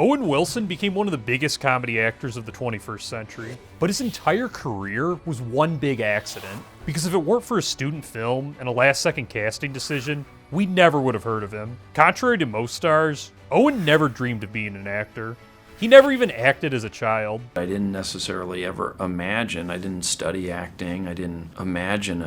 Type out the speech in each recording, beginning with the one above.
Owen Wilson became one of the biggest comedy actors of the 21st century, but his entire career was one big accident, because if it weren't for a student film and a last-second casting decision, we never would have heard of him. Contrary to most stars, Owen never dreamed of being an actor. He never even acted as a child. I didn't necessarily ever imagine, I didn't study acting, I didn't imagine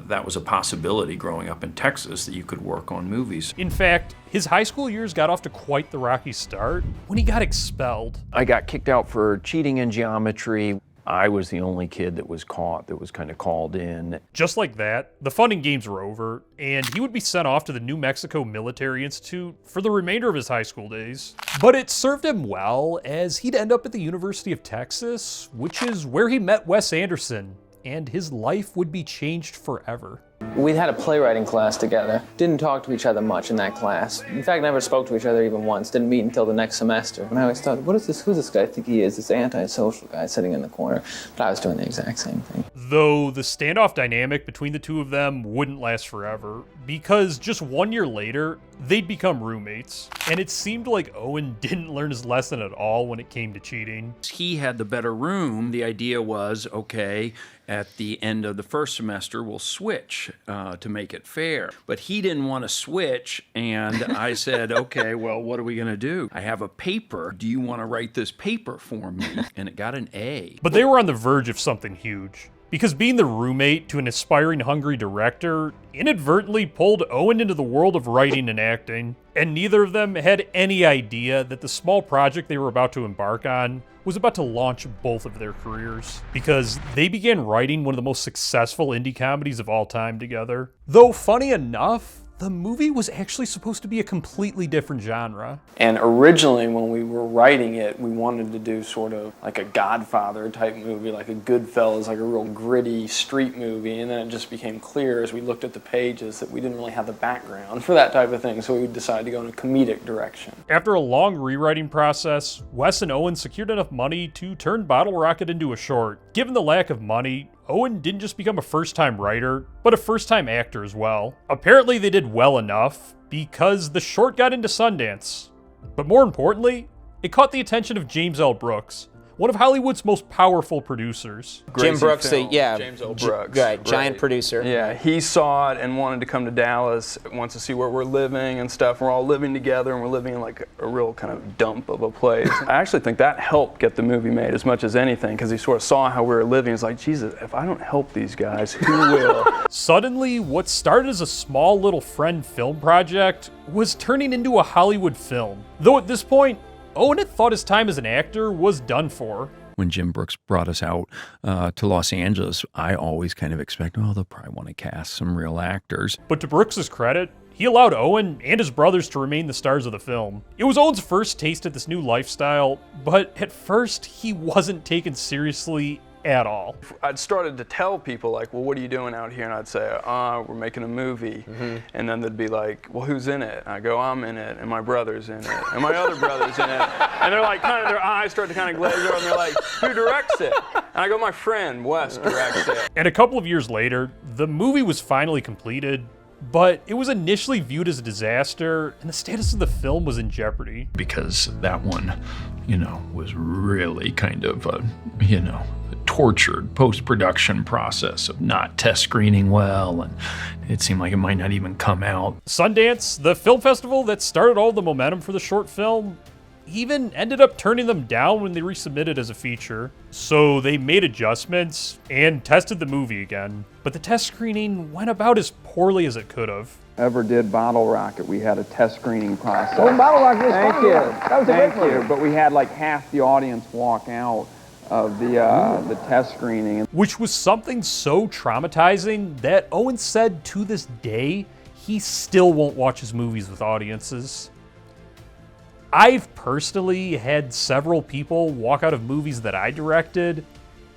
that was a possibility growing up in Texas, that you could work on movies. In fact, his high school years got off to quite the rocky start when he got expelled. I got kicked out for cheating in geometry. I was the only kid that was caught, that was kind of called in. Just like that, the fun and games were over, and he would be sent off to the New Mexico Military Institute for the remainder of his high school days. But it served him well, as he'd end up at the University of Texas, which is where he met Wes Anderson, and his life would be changed forever. We had a playwriting class together. Didn't talk to each other much in that class. In fact, never spoke to each other even once. Didn't meet until the next semester. And I always thought, who's this guy I think he is? This antisocial guy sitting in the corner. But I was doing the exact same thing. Though the standoff dynamic between the two of them wouldn't last forever, because just 1 year later, they'd become roommates. And it seemed like Owen didn't learn his lesson at all when it came to cheating. He had the better room. The idea was, okay, at the end of the first semester, we'll switch to make it fair. But he didn't want to switch, and I said, okay, well, what are we going to do? I have a paper. Do you want to write this paper for me? And it got an A. But they were on the verge of something huge, because being the roommate to an aspiring hungry director inadvertently pulled Owen into the world of writing and acting, and neither of them had any idea that the small project they were about to embark on was about to launch both of their careers, because they began writing one of the most successful indie comedies of all time together. Though funny enough, the movie was actually supposed to be a completely different genre. And originally when we were writing it, we wanted to do sort of like a Godfather type movie, like a Goodfellas, like a real gritty street movie. And then it just became clear as we looked at the pages that we didn't really have the background for that type of thing. So we decided to go in a comedic direction. After a long rewriting process, Wes and Owen secured enough money to turn Bottle Rocket into a short. Given the lack of money, Owen didn't just become a first-time writer, but a first-time actor as well. Apparently they did well enough, because the short got into Sundance. But more importantly, it caught the attention of James L. Brooks, one of Hollywood's most powerful producers. Jim Brooks, James L. Brooks. Right, giant producer. Yeah, he saw it and wanted to come to Dallas, wants to see where we're living and stuff. We're all living together and we're living in like a real kind of dump of a place. I actually think that helped get the movie made as much as anything, because he sort of saw how we were living. He's like, Jesus, if I don't help these guys, who will? Suddenly, what started as a small little friend film project was turning into a Hollywood film. Though at this point, Owen had thought his time as an actor was done for. When Jim Brooks brought us out to Los Angeles, I always kind of expect, they'll probably want to cast some real actors. But to Brooks' credit, he allowed Owen and his brothers to remain the stars of the film. It was Owen's first taste at this new lifestyle, but at first, he wasn't taken seriously at all. I'd started to tell people, like, well, what are you doing out here? And I'd say, we're making a movie. And then they'd be like, well, who's in it? And I go, I'm in it, and my brother's in it, and my other brother's in it. And they're like, kind of, their eyes start to kind of glaze over, and they're like, who directs it? And I go, my friend, Wes, directs it. And a couple of years later, the movie was finally completed, but it was initially viewed as a disaster, and the status of the film was in jeopardy. Because that one, was really kind of a, tortured post-production process of not test screening well, and it seemed like it might not even come out. Sundance, the film festival that started all the momentum for the short film, even ended up turning them down when they resubmitted as a feature. So they made adjustments and tested the movie again. But the test screening went about as poorly as it could have. Ever did Bottle Rocket, we had a test screening process. Oh, Bottle Rocket was Thank fun. you. That was a great Thank you. movie. But we had like half the audience walk out of the test screening. Which was something so traumatizing that Owen said to this day, he still won't watch his movies with audiences. I've personally had several people walk out of movies that I directed,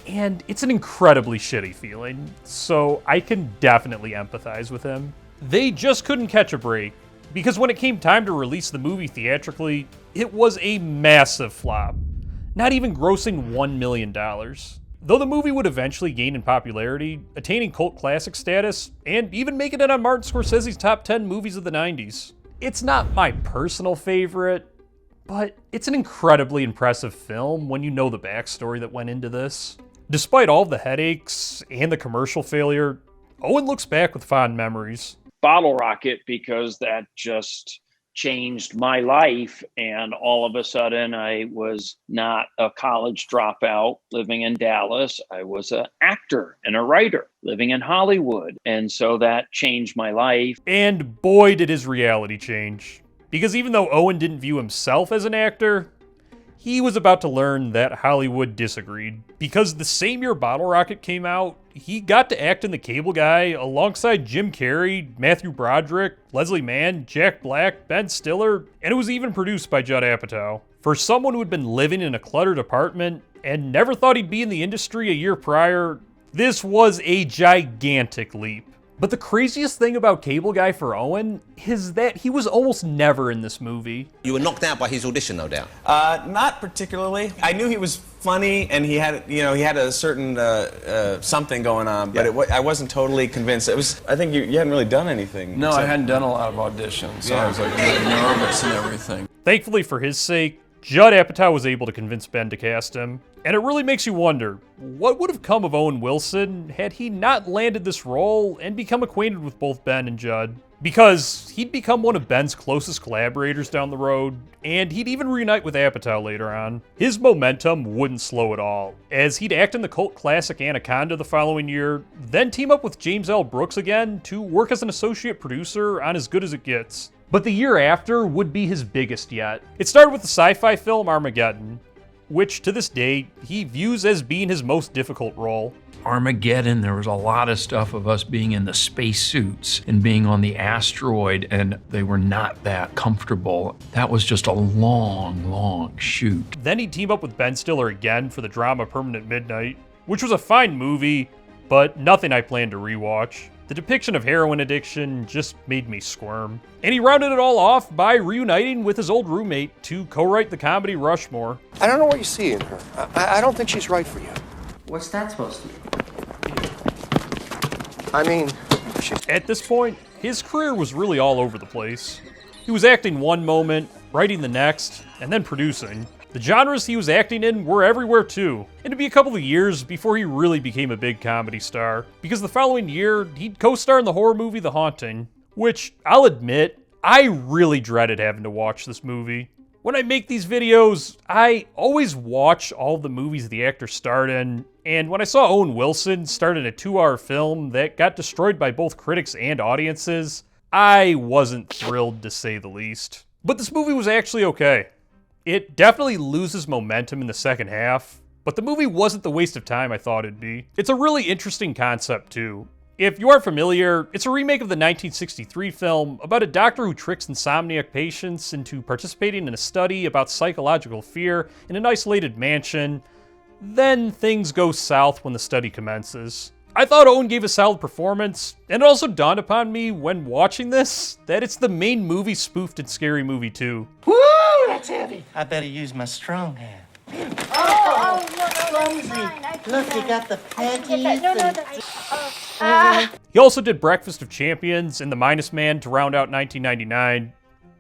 and it's an incredibly shitty feeling, so I can definitely empathize with him. They just couldn't catch a break, because when it came time to release the movie theatrically, it was a massive flop, not even grossing $1 million. Though the movie would eventually gain in popularity, attaining cult classic status, and even making it on Martin Scorsese's top 10 movies of the 90s. It's not my personal favorite, but it's an incredibly impressive film when you know the backstory that went into this. Despite all the headaches and the commercial failure, Owen looks back with fond memories. Bottle Rocket, because that just changed my life, and all of a sudden I was not a college dropout living in Dallas. I was an actor and a writer living in Hollywood, and so that changed my life. And boy, did his reality change. Because even though Owen didn't view himself as an actor, he was about to learn that Hollywood disagreed. Because the same year Bottle Rocket came out, he got to act in The Cable Guy alongside Jim Carrey, Matthew Broderick, Leslie Mann, Jack Black, Ben Stiller, and it was even produced by Judd Apatow. For someone who had been living in a cluttered apartment and never thought he'd be in the industry a year prior, this was a gigantic leap. But the craziest thing about Cable Guy for Owen is that he was almost never in this movie. You were knocked out by his audition, no doubt. Not particularly. I knew he was funny, and he had a certain something going on, but I wasn't totally convinced. I think you hadn't really done anything. No, I hadn't done a lot of auditions, so I was like really nervous and everything. Thankfully for his sake, Judd Apatow was able to convince Ben to cast him. And it really makes you wonder, what would have come of Owen Wilson had he not landed this role and become acquainted with both Ben and Judd? Because he'd become one of Ben's closest collaborators down the road, and he'd even reunite with Apatow later on. His momentum wouldn't slow at all, as he'd act in the cult classic Anaconda the following year, then team up with James L. Brooks again to work as an associate producer on As Good as It Gets. But the year after would be his biggest yet. It started with the sci-fi film Armageddon, which to this day he views as being his most difficult role. Armageddon, there was a lot of stuff of us being in the spacesuits and being on the asteroid, and they were not that comfortable. That was just a long, long shoot. Then he'd team up with Ben Stiller again for the drama Permanent Midnight, which was a fine movie, but nothing I plan to rewatch. The depiction of heroin addiction just made me squirm. And he rounded it all off by reuniting with his old roommate to co-write the comedy Rushmore. I don't know what you see in her. I don't think she's right for you. What's that supposed to mean? I mean, she's... At this point, his career was really all over the place. He was acting one moment, writing the next, and then producing. The genres he was acting in were everywhere too, and it'd be a couple of years before he really became a big comedy star, because the following year, he'd co-star in the horror movie The Haunting, which, I'll admit, I really dreaded having to watch this movie. When I make these videos, I always watch all the movies the actor starred in, and when I saw Owen Wilson star in a 2-hour film that got destroyed by both critics and audiences, I wasn't thrilled to say the least. But this movie was actually okay. It definitely loses momentum in the second half, but the movie wasn't the waste of time I thought it'd be. It's a really interesting concept too. If you aren't familiar, it's a remake of the 1963 film about a doctor who tricks insomniac patients into participating in a study about psychological fear in an isolated mansion. Then things go south when the study commences. I thought Owen gave a solid performance, and it also dawned upon me when watching this that it's the main movie spoofed in Scary Movie 2. Woo, that's heavy. I better use my strong hand. Oh, clumsy. Look, you got the panties. He also did Breakfast of Champions and The Minus Man to round out 1999.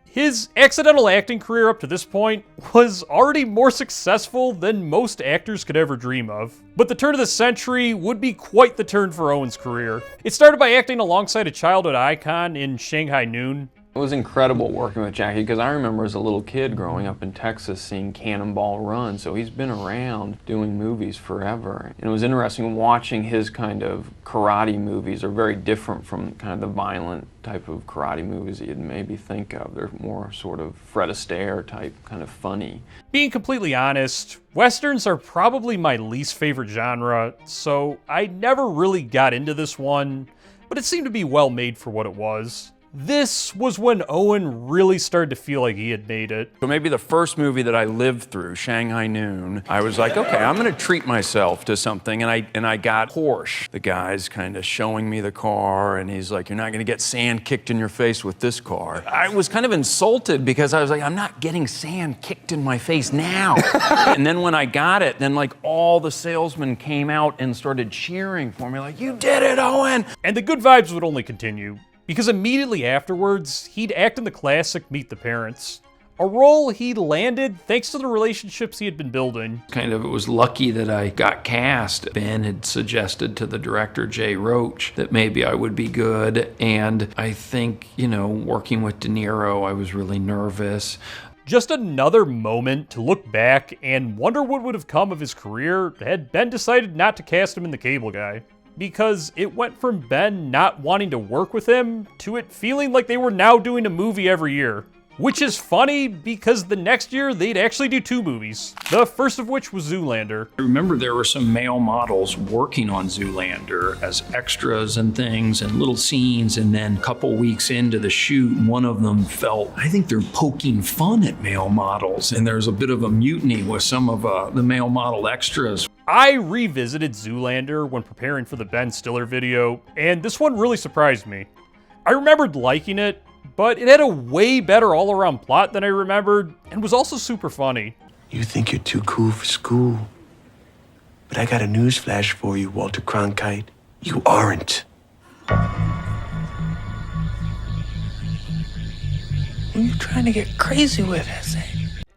His accidental acting career up to this point was already more successful than most actors could ever dream of. But the turn of the century would be quite the turn for Owen's career. It started by acting alongside a childhood icon in Shanghai Noon. It was incredible working with Jackie because I remember as a little kid growing up in Texas seeing Cannonball Run, so he's been around doing movies forever. And it was interesting watching his kind of karate movies are very different from kind of the violent type of karate movies that you'd maybe think of. They're more sort of Fred Astaire type, kind of funny. Being completely honest, Westerns are probably my least favorite genre, so I never really got into this one, but it seemed to be well made for what it was. This was when Owen really started to feel like he had made it. So maybe the first movie that I lived through, Shanghai Noon, I was like, okay, I'm gonna treat myself to something, and I got Porsche. The guy's kind of showing me the car, and he's like, you're not gonna get sand kicked in your face with this car. I was kind of insulted because I was like, I'm not getting sand kicked in my face now. And then when I got it, then like all the salesmen came out and started cheering for me, like, you did it, Owen! And the good vibes would only continue, because immediately afterwards, he'd act in the classic Meet the Parents. a role he landed thanks to the relationships he had been building. It was lucky that I got cast. Ben had suggested to the director, Jay Roach, that maybe I would be good. And I think, working with De Niro, I was really nervous. Just another moment to look back and wonder what would have come of his career had Ben decided not to cast him in The Cable Guy. Because it went from Ben not wanting to work with him to it feeling like they were now doing a movie every year. Which is funny because the next year they'd actually do 2 movies. The first of which was Zoolander. I remember there were some male models working on Zoolander as extras and things and little scenes, and then a couple weeks into the shoot, one of them felt, I think they're poking fun at male models, and there's a bit of a mutiny with some of the male model extras. I revisited Zoolander when preparing for the Ben Stiller video, and this one really surprised me. I remembered liking it, but it had a way better all-around plot than I remembered, and was also super funny. You think you're too cool for school, but I got a news flash for you, Walter Cronkite. You aren't. What are you trying to get crazy with, I say?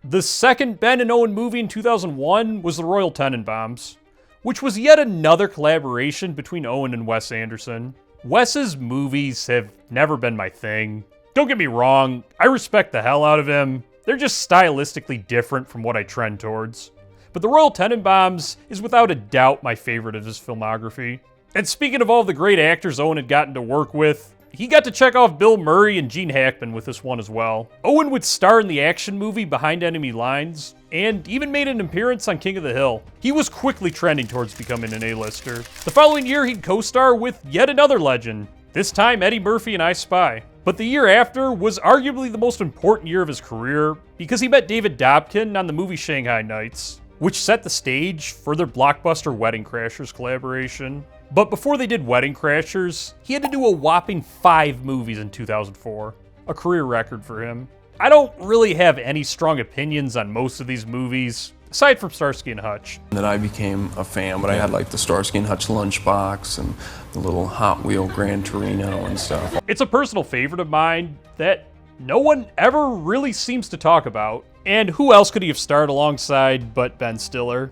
The second Ben and Owen movie in 2001 was The Royal Tenenbaums, which was yet another collaboration between Owen and Wes Anderson. Wes's movies have never been my thing. Don't get me wrong, I respect the hell out of him. They're just stylistically different from what I trend towards. But The Royal Tenenbaums is without a doubt my favorite of his filmography. And speaking of all the great actors Owen had gotten to work with, he got to check off Bill Murray and Gene Hackman with this one as well. Owen would star in the action movie Behind Enemy Lines, and even made an appearance on King of the Hill. He was quickly trending towards becoming an A-lister. The following year, he'd co-star with yet another legend, this time Eddie Murphy in I Spy. But the year after was arguably the most important year of his career, because he met David Dobkin on the movie Shanghai Nights, which set the stage for their blockbuster Wedding Crashers collaboration. But before they did Wedding Crashers, he had to do a whopping 5 movies in 2004, a career record for him. I don't really have any strong opinions on most of these movies, aside from Starsky and Hutch. That I became a fan, but I had like the Starsky and Hutch lunchbox and the little Hot Wheel Gran Torino and stuff. It's a personal favorite of mine that no one ever really seems to talk about. And who else could he have starred alongside but Ben Stiller?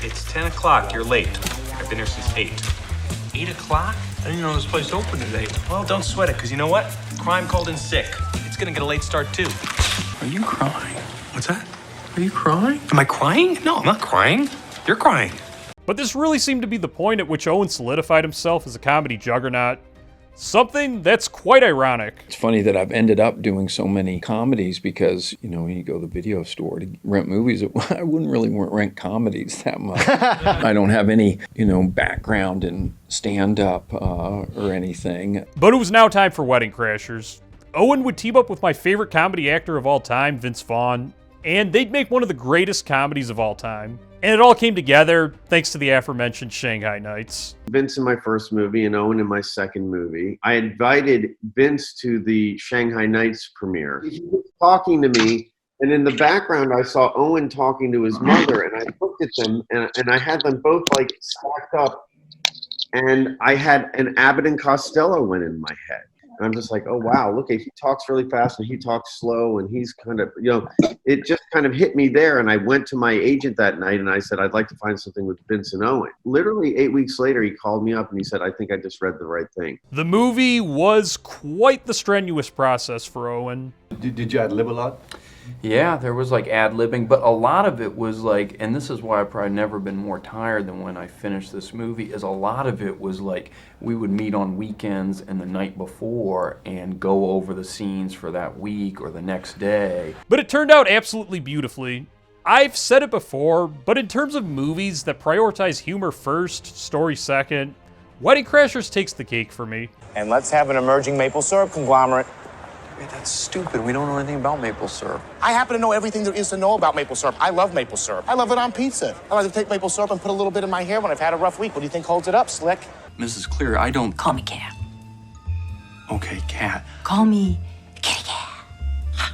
It's 10 o'clock, you're late. I've been here since 8. 8 o'clock? I didn't know this place opened at 8. Well, don't sweat it, because you know what? Crime called in sick. It's gonna get a late start, too. Are you crying? What's that? Are you crying? Am I crying? No, I'm not crying. You're crying. But this really seemed to be the point at which Owen solidified himself as a comedy juggernaut. Something that's quite ironic. It's funny that I've ended up doing so many comedies because, when you go to the video store to rent movies, I wouldn't really rent comedies that much. I don't have any, background in stand-up or anything. But it was now time for Wedding Crashers. Owen would team up with my favorite comedy actor of all time, Vince Vaughn, and they'd make one of the greatest comedies of all time. And it all came together thanks to the aforementioned Shanghai Nights. Vince in my first movie and Owen in my second movie. I invited Vince to the Shanghai Nights premiere. He was talking to me, and in the background I saw Owen talking to his mother, and I looked at them, and I had them both like stacked up, and I had an Abbott and Costello one in my head. And I'm just like, oh, wow, look, he talks really fast and he talks slow and he's kind of, it just kind of hit me there. And I went to my agent that night and I said, I'd like to find something with Vince and Owen. Literally 8 weeks later, he called me up and he said, I think I just read the right thing. The movie was quite the strenuous process for Owen. Did you ad-lib a lot? Yeah, there was like ad-libbing, but a lot of it was like, and this is why I've probably never been more tired than when I finished this movie, is a lot of it was like, we would meet on weekends and the night before and go over the scenes for that week or the next day. But it turned out absolutely beautifully. I've said it before, but in terms of movies that prioritize humor first, story second, Wedding Crashers takes the cake for me. And let's have an emerging maple syrup conglomerate. Hey, that's stupid. We don't know anything about maple syrup. I happen to know everything there is to know about maple syrup. I love maple syrup. I love it on pizza. I like to take maple syrup and put a little bit in my hair when I've had a rough week. What do you think holds it up, Slick? Mrs. Clear, I don't... Call me Cat. Okay, Cat. Call me Kitty Cat.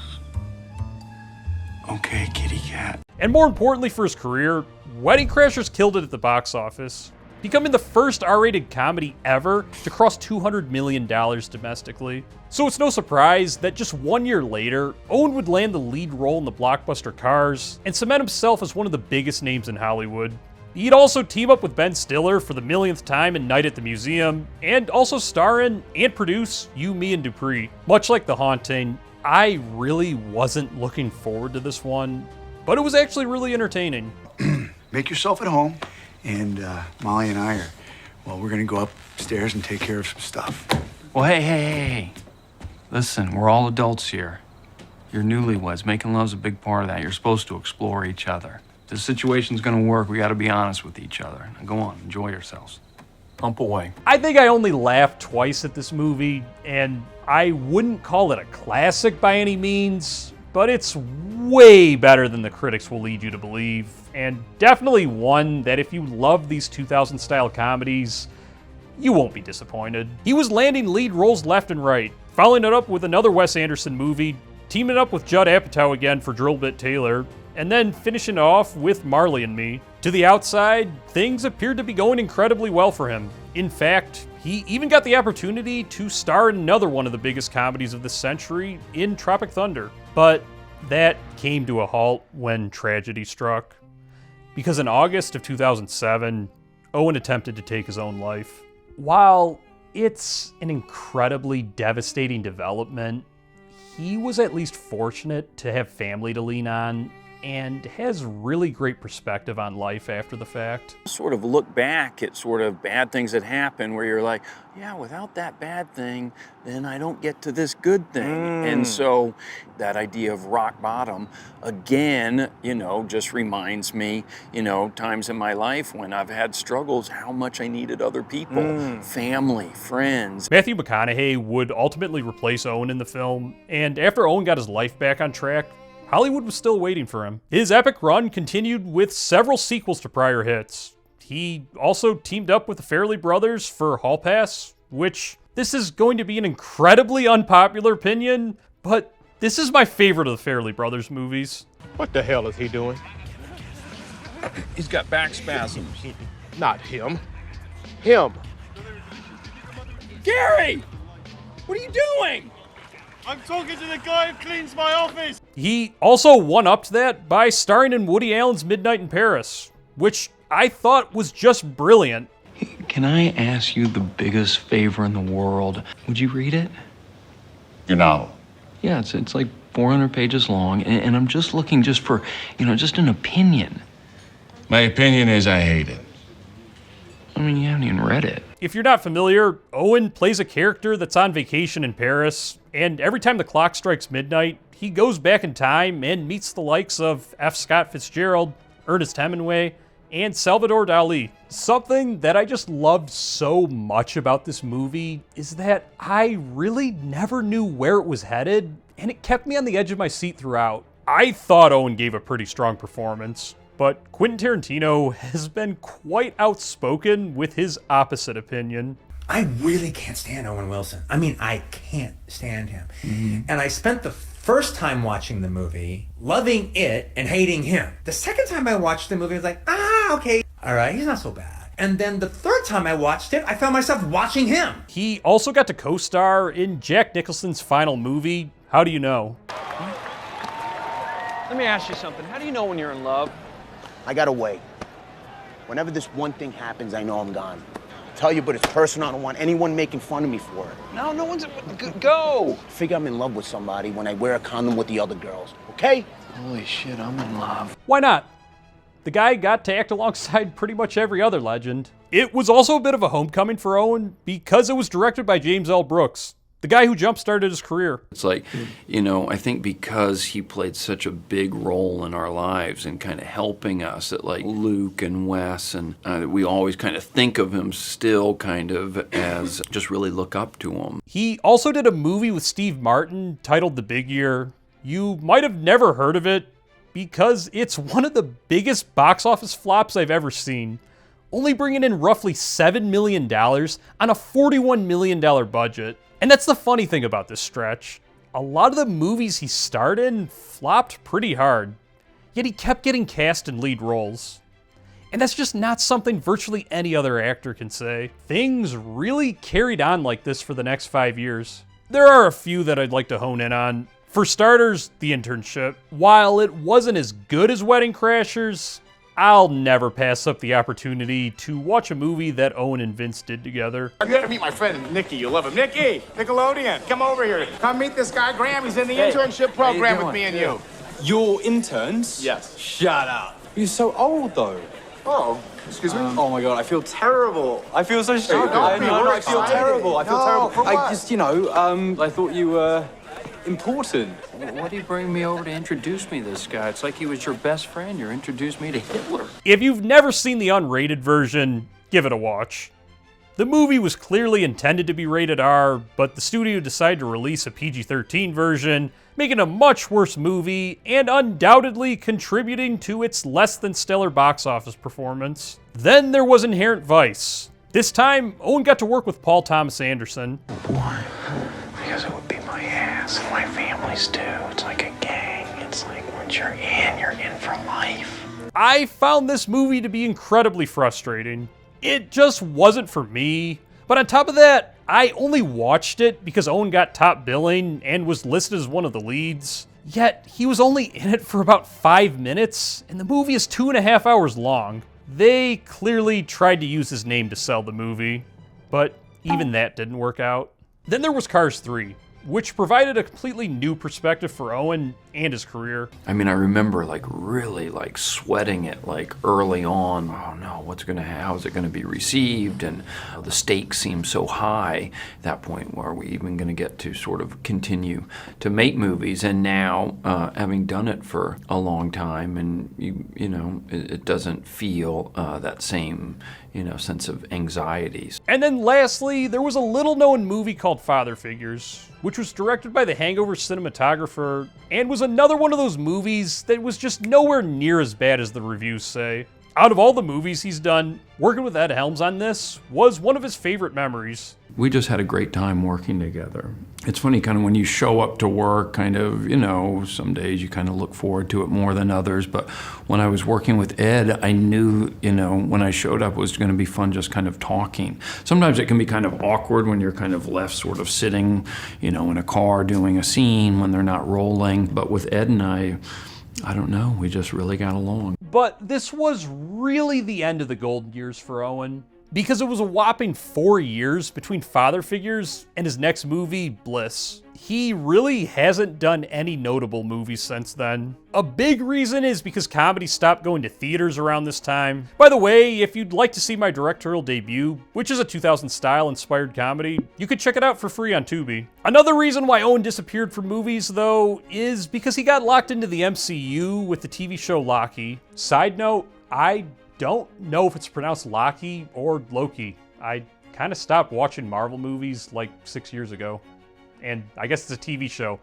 Okay, Kitty Cat. And more importantly for his career, Wedding Crashers killed it at the box office. becoming the first R-rated comedy ever to cross $200 million domestically. So it's no surprise that just 1 year later, Owen would land the lead role in the blockbuster Cars and cement himself as one of the biggest names in Hollywood. He'd also team up with Ben Stiller for the millionth time in Night at the Museum, and also star in and produce You, Me, and Dupree. Much like The Haunting, I really wasn't looking forward to this one, but it was actually really entertaining. Make yourself at home, and Molly and I are, well, we're gonna go upstairs and take care of some stuff. Well, hey. Listen, we're all adults here. You're newlyweds. Making love's a big part of that. You're supposed to explore each other. If this situation's gonna work, we gotta be honest with each other. Now go on, enjoy yourselves. Pump away. I think I only laughed twice at this movie, and I wouldn't call it a classic by any means, but it's way better than the critics will lead you to believe, and definitely one that if you love these 2000 style comedies, you won't be disappointed. He was landing lead roles left and right, following it up with another Wes Anderson movie, teaming up with Judd Apatow again for Drillbit Taylor, and then finishing off with Marley and Me. To the outside, things appeared to be going incredibly well for him. In fact, he even got the opportunity to star in another one of the biggest comedies of the century in Tropic Thunder. But that came to a halt when tragedy struck. Because in August of 2007, Owen attempted to take his own life. While it's an incredibly devastating development, he was at least fortunate to have family to lean on and has really great perspective on life after the fact. Sort of look back at sort of bad things that happen where you're like, yeah, without that bad thing, then I don't get to this good thing. And so that idea of rock bottom, again, just reminds me, times in my life when I've had struggles, how much I needed other people, family, friends. Matthew McConaughey would ultimately replace Owen in the film, and after Owen got his life back on track, Hollywood was still waiting for him. His epic run continued with several sequels to prior hits. He also teamed up with the Farrelly brothers for Hall Pass, which this is going to be an incredibly unpopular opinion, but this is my favorite of the Farrelly brothers movies. What the hell is he doing? He's got back spasms. Not him. Him. Gary! What are you doing? I'm talking to the guy who cleans my office. He also one-upped that by starring in Woody Allen's Midnight in Paris, which I thought was just brilliant. Can I ask you the biggest favor in the world? Would you read it? Your novel? Yeah, it's like 400 pages long, and I'm just looking just for, just an opinion. My opinion is I hate it. I mean, you haven't even read it. If you're not familiar, Owen plays a character that's on vacation in Paris, and every time the clock strikes midnight, he goes back in time and meets the likes of F. Scott Fitzgerald, Ernest Hemingway, and Salvador Dali. Something that I just loved so much about this movie is that I really never knew where it was headed, and it kept me on the edge of my seat throughout. I thought Owen gave a pretty strong performance, but Quentin Tarantino has been quite outspoken with his opposite opinion. I really can't stand Owen Wilson. I mean, I can't stand him. And I spent the first time watching the movie loving it and hating him. The second time I watched the movie, I was like, okay, all right, he's not so bad. And then the third time I watched it, I found myself watching him. He also got to co-star in Jack Nicholson's final movie, How Do You Know? Let me ask you something. How do you know when you're in love? I gotta wait. Whenever this one thing happens, I know I'm gone. Tell you, but it's personal. I don't want anyone making fun of me for it. No one's... Go! Figure I'm in love with somebody when I wear a condom with the other girls, okay? Holy shit, I'm in love. Why not? The guy got to act alongside pretty much every other legend. It was also a bit of a homecoming for Owen because it was directed by James L. Brooks, the guy who jump-started his career. It's like, I think because he played such a big role in our lives and kind of helping us, that like Luke and Wes, and we always kind of think of him still kind of as just really look up to him. He also did a movie with Steve Martin titled The Big Year. You might have never heard of it because it's one of the biggest box office flops I've ever seen, only bringing in roughly $7 million on a $41 million budget. And that's the funny thing about this stretch. A lot of the movies he starred in flopped pretty hard, yet he kept getting cast in lead roles. And that's just not something virtually any other actor can say. Things really carried on like this for the next 5 years. There are a few that I'd like to hone in on. For starters, The Internship. While it wasn't as good as Wedding Crashers, I'll never pass up the opportunity to watch a movie that Owen and Vince did together. You gotta meet my friend Nicky. You'll love him. Nicky, Nickelodeon, come over here. Come meet this guy, Graham. He's in the internship program with me and you. You're interns? Yes. Shut up. You're so old, though. Oh, excuse me? Oh my God, I feel terrible. I feel so stupid. don't be I feel excited. terrible. I feel No, terrible. for I what? just, I thought you were important. Why do you bring me over to introduce me to this guy? It's like he was your best friend. You introduced me to Hitler. If you've never seen the unrated version, give it a watch. The movie was clearly intended to be rated R, but the studio decided to release a PG-13 version, making a much worse movie and undoubtedly contributing to its less than stellar box office performance. Then there was Inherent Vice. This time, Owen got to work with Paul Thomas Anderson. Why? Because it would be my ass and my family's too. It's like a gang. It's like once you're in for life. I found this movie to be incredibly frustrating. It just wasn't for me. But on top of that, I only watched it because Owen got top billing and was listed as one of the leads. Yet, he was only in it for about 5 minutes, and the movie is 2.5 hours long. They clearly tried to use his name to sell the movie, but even that didn't work out. Then there was Cars 3, which provided a completely new perspective for Owen and his career. I mean, I remember really sweating it early on. Oh no, how is it gonna be received? And the stakes seemed so high at that point. Were we even gonna get to sort of continue to make movies? And now, having done it for a long time, and it doesn't feel that same sense of anxieties. And then lastly, there was a little-known movie called Father Figures, which was directed by the Hangover cinematographer, and was another one of those movies that was just nowhere near as bad as the reviews say. Out of all the movies he's done, working with Ed Helms on this was one of his favorite memories. We just had a great time working together. It's funny, kind of when you show up to work, some days you kind of look forward to it more than others. But when I was working with Ed, I knew, when I showed up, it was going to be fun just kind of talking. Sometimes it can be kind of awkward when you're kind of left sort of sitting, in a car doing a scene when they're not rolling. But with Ed and I don't know, we just really got along. But this was really the end of the golden years for Owen, because it was a whopping 4 years between Father Figures and his next movie, Bliss. He really hasn't done any notable movies since then. A big reason is because comedy stopped going to theaters around this time. By the way, if you'd like to see my directorial debut, which is a 2000 style inspired comedy, you could check it out for free on Tubi. Another reason why Owen disappeared from movies, though, is because he got locked into the MCU with the TV show Loki. Side note, I don't know if it's pronounced Loki or Loki. I kind of stopped watching Marvel movies 6 years ago. And I guess it's a TV show.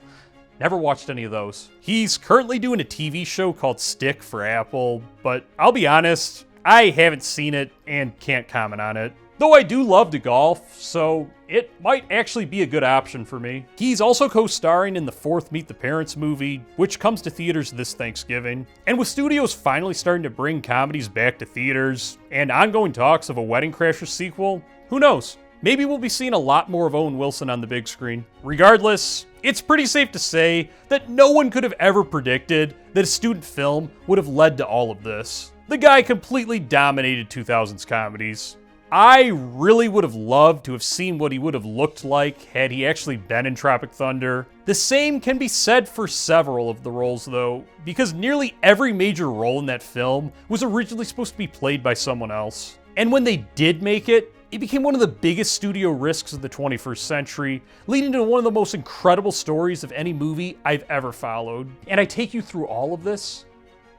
Never watched any of those. He's currently doing a TV show called Stick for Apple, but I'll be honest, I haven't seen it and can't comment on it. Though I do love to golf, so it might actually be a good option for me. He's also co-starring in the 4th Meet the Parents movie, which comes to theaters this Thanksgiving. And with studios finally starting to bring comedies back to theaters, and ongoing talks of a Wedding Crashers sequel, who knows? Maybe we'll be seeing a lot more of Owen Wilson on the big screen. Regardless, it's pretty safe to say that no one could have ever predicted that a student film would have led to all of this. The guy completely dominated 2000s comedies. I really would have loved to have seen what he would have looked like had he actually been in Tropic Thunder. The same can be said for several of the roles though, because nearly every major role in that film was originally supposed to be played by someone else. And when they did make it, it became one of the biggest studio risks of the 21st century, leading to one of the most incredible stories of any movie I've ever followed. And I take you through all of this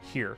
here.